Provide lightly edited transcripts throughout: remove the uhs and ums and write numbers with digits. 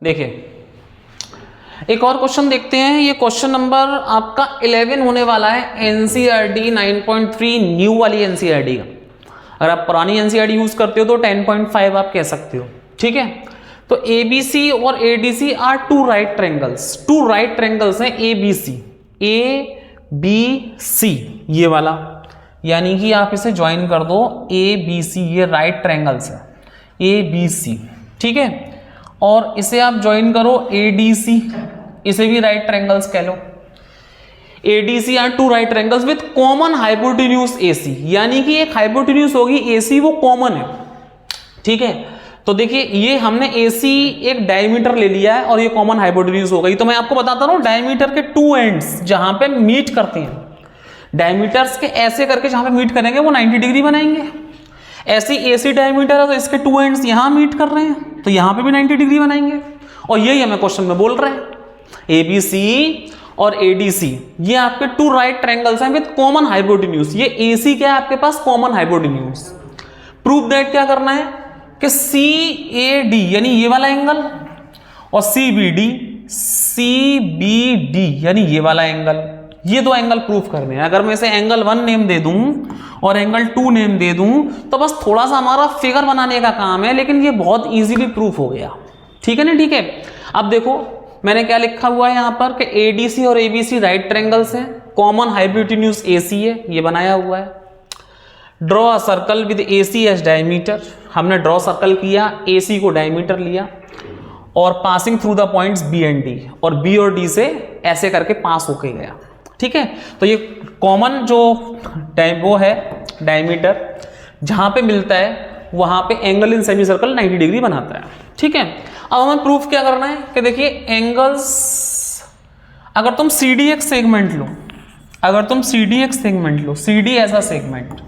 देखिए एक और क्वेश्चन देखते हैं। ये क्वेश्चन नंबर आपका 11 होने वाला है एनसीईआरटी 9.3 न्यू वाली एनसीईआरटी का। अगर आप पुरानी एनसीईआरटी यूज करते हो तो 10.5 आप कह सकते हो, ठीक है। तो एबीसी और ADC are two right triangles हैं एबीसी, ए बी सी ये वाला, यानी कि आप इसे ज्वाइन कर दो एबीसी, ये राइट ट्रायंगल्स है एबीसी, ठीक है। और इसे आप ज्वाइन करो एडीसी, इसे भी राइट ट्रायंगल्स कह लो। ADC are two right triangles with common hypotenuse AC, यानी कि एक हाइपोटेन्यूज होगी एसी, वो कॉमन है, ठीक है। तो देखिए ये हमने एसी एक डायमीटर ले लिया है और ये कॉमन हाइपोटेन्यूज हो गई। तो मैं आपको बताता हूं डायमीटर के टू एंड्स जहां पे मीट करते हैं, डायमीटर्स के ऐसे करके जहां पे मीट करेंगे वो 90 डिग्री बनाएंगे। ऐसी एसी डायमीटर है तो इसके टू एंड्स यहां मीट कर रहे हैं तो यहां पे भी 90 डिग्री बनाएंगे। और यही हमें क्वेश्चन में बोल रहे हैं एबीसी और एडीसी ये आपके टू राइट ट्रायंगल्स हैं विद कॉमन हाइपोटेन्यूज। ये एसी क्या है आपके पास, कॉमन हाइपोटेन्यूज। प्रूव दैट क्या करना है कि सी ए डी यानी ये वाला एंगल और सी बी डी यानी ये वाला एंगल, ये दो एंगल प्रूफ करने हैं। अगर मैं इसे एंगल 1 नेम दे दूं और एंगल 2 नेम दे दूं तो बस थोड़ा सा हमारा फिगर बनाने का काम है, लेकिन ये बहुत इजीली प्रूफ हो गया, ठीक है ना, ठीक है। अब देखो मैंने क्या लिखा हुआ है यहां पर कि एडीसी और एबीसी राइट ट्रायंगल्स हैं, कॉमन हाइपोटेन्यूज एसी है, ये बनाया हुआ है। Draw a circle with AC as diameter, हमने ड्रॉ सर्कल किया, एसी को डायमीटर लिया और passing through the points B and D, और बी और डी से ऐसे करके पास होके गया, ठीक है। तो ये कॉमन जो वो है डायमीटर जहां पे मिलता है वहां पे angle in semi circle 90 degree बनाता है, ठीक है। अब हमें प्रूफ क्या करना है कि देखिए एंगल्स, अगर तुम CD एक सेगमेंट लो, अगर तुम CD एक सेगमेंट लो, CD एज अ सेगमेंट,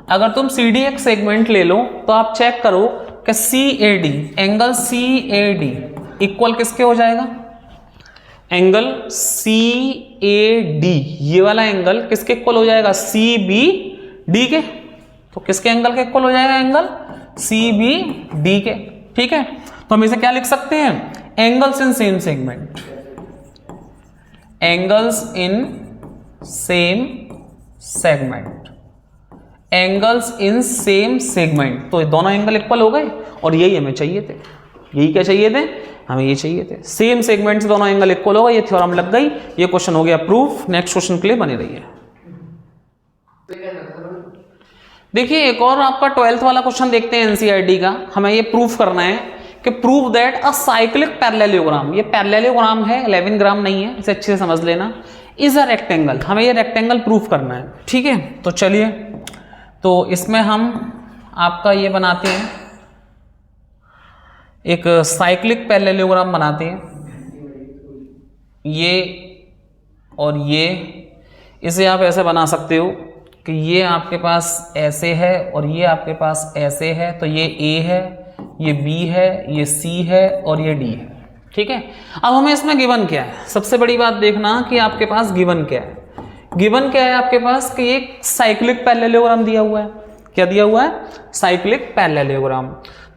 अगर तुम CD एक सेगमेंट ले लो तो आप चेक करो कि CAD, एंगल CAD इक्वल किसके हो जाएगा, एंगल CAD ये वाला एंगल किसके इक्वल हो जाएगा, CBD के। तो किसके एंगल के इक्वल हो जाएगा, एंगल CBD के, ठीक है। तो हम इसे क्या लिख सकते हैं, angles in same segment, angles in same segment, angles in same segment. तो दोनों एंगल इक्वल हो गए और यही हमें चाहिए थे, यही क्या चाहिए थे, हमें ये चाहिए थे, सेम सेगमेंट से दोनों एंगल इक्वल होगा, ये थ्योरम लग गई, ये क्वेश्चन हो गया प्रूफ। नेक्स्ट क्वेश्चन के लिए बने रहिए। देखिए एक और आपका 12th वाला क्वेश्चन देखते हैं एनसीईआरटी का। हमें ये प्रूफ करना है कि prove that a cyclic parallelogram, ये पैरेललोग्राम है 11 ग्राम नहीं है, इसे अच्छे से समझ लेना, इज अ रेक्टेंगल, हमें ये रेक्टेंगल प्रूफ करना है, ठीक है। तो चलिए, तो इसमें हम आपका ये बनाते हैं, एक साइक्लिक पैरेललोग्राम बनाते हैं, ये और ये, इसे आप ऐसे बना सकते हो कि ये आपके पास ऐसे है और ये आपके पास ऐसे है, तो ये A है, ये B है, ये C है और ये D है, ठीक है। अब हमें इसमें गिवन क्या है, सबसे बड़ी बात देखना कि आपके पास गिवन क्या है। गिवन क्या है आपके पास कि एक साइक्लिक पैरेललोग्राम दिया हुआ है, क्या दिया हुआ है, साइक्लिक पैरेललोग्राम।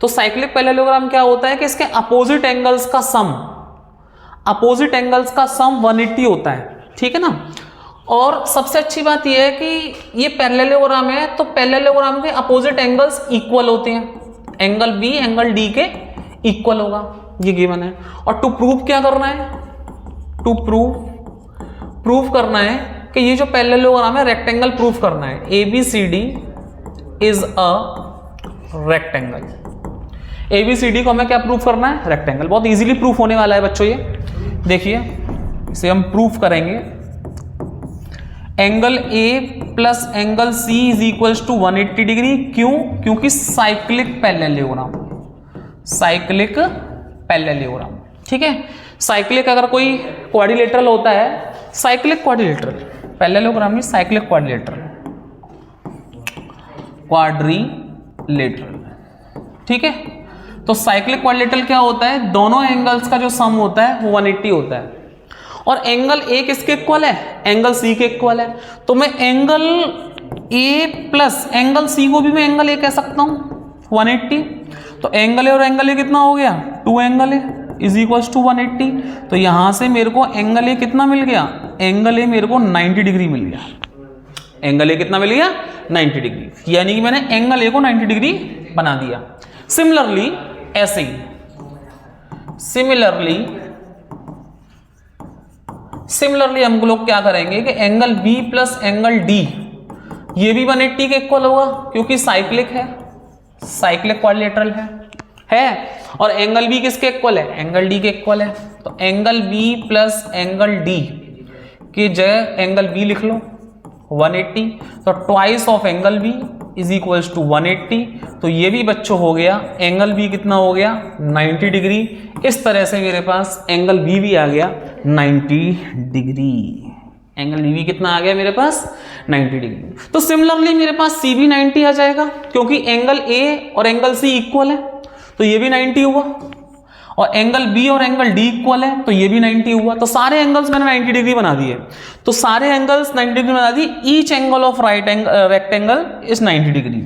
तो साइक्लिक पैरेललोग्राम क्या होता है कि इसके अपोजिट एंगल्स का सम, अपोजिट एंगल्स का सम 180 होता है, ठीक है ना। और सबसे अच्छी बात यह है कि ये पैरेललोग्राम है तो पैरेललोग्राम के अपोजिट एंगल्स इक्वल होते हैं, एंगल B एंगल D के इक्वल होगा, ये गिवन है। और टू प्रूव क्या करना है, टू प्रूव करना है कि ये जो पैरेललोग्राम है रेक्टेंगल प्रूफ करना है, ABCD is a rectangle. ABCD को हमें क्या प्रूफ करना है, रेक्टेंगल। बहुत इजीली प्रूफ होने वाला है बच्चों, ये देखिए इसे हम प्रूफ करेंगे। Angle A plus angle C is equals to 180 degree, क्यों, क्योंकि साइक्लिक पैरेललोग्राम, साइक्लिक पैरेललोग्राम, ठीक है। साइक्लिक अगर कोई क्वाड्रिलेटरल होता है, साइक्लिक क्वाड्रिलेटरल, पैरेललोग्राम में साइक्लिक क्वाड्रिलेटरल, ठीक है। तो साइक्लिक क्वाड्रिलेटरल क्या होता है, दोनों एंगल्स का जो सम होता है वो 180 होता है, और एंगल A किसके इक्वल है, एंगल C के इक्वल है। तो मैं angle A plus angle C को भी मैं एंगल A कह सकता हूं, 180। तो एंगल ए और एंगल ए कितना हो गया, 2 angle A is equals to 180। तो यहां से मेरे को एंगल ए कितना मिल गया, एंगल ए मेरे को 90 डिग्री मिल गया। एंगल ए कितना मिल गया, 90 डिग्री, यानी कि मैंने एंगल ए को 90 डिग्री बना दिया। सिमिलरली ऐसे ही सिमिलरली हम लोग क्या करेंगे कि angle B plus angle D ये भी 180 के इक्वल होगा, क्योंकि साइक्लिक है, साइक्लिक क्वाड्रिलेटरल है। और एंगल बी किसके इक्वल है, एंगल डी के इक्वल है। तो angle B plus angle D की जगह एंगल बी लिख लो 180। तो twice of angle B is equals to 180। तो ये भी बच्चों हो गया, एंगल बी कितना हो गया 90 डिग्री। इस तरह से मेरे पास एंगल बी भी आ गया 90 डिग्री। एंगल बी भी कितना आ गया मेरे पास 90 डिग्री। तो सिमिलरली मेरे पास सी भी 90 आ जाएगा, क्योंकि एंगल ए और एंगल सी इक्वल है, तो ये भी 90 हुआ। और एंगल बी और एंगल डी इक्वल है, तो ये भी 90 हुआ। तो सारे एंगल्स मैंने 90 डिग्री बना दिए। तो सारे एंगल्स 90 डिग्री बना दिए। Each angle of rectangle is 90 degree.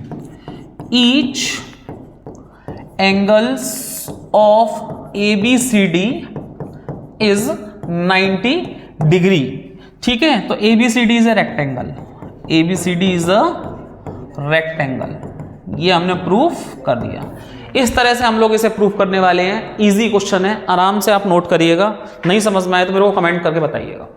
Each angles of A B C D is 90 degree. ठीक है, तो A B C D is a rectangle, A B C D is a rectangle, ये हमने proof कर दिया। इस तरह से हम लोग इसे प्रूफ करने वाले हैं। इजी क्वेश्चन है, आराम से आप नोट करिएगा। नहीं समझ में आए तो मेरे को कमेंट करके बताइएगा।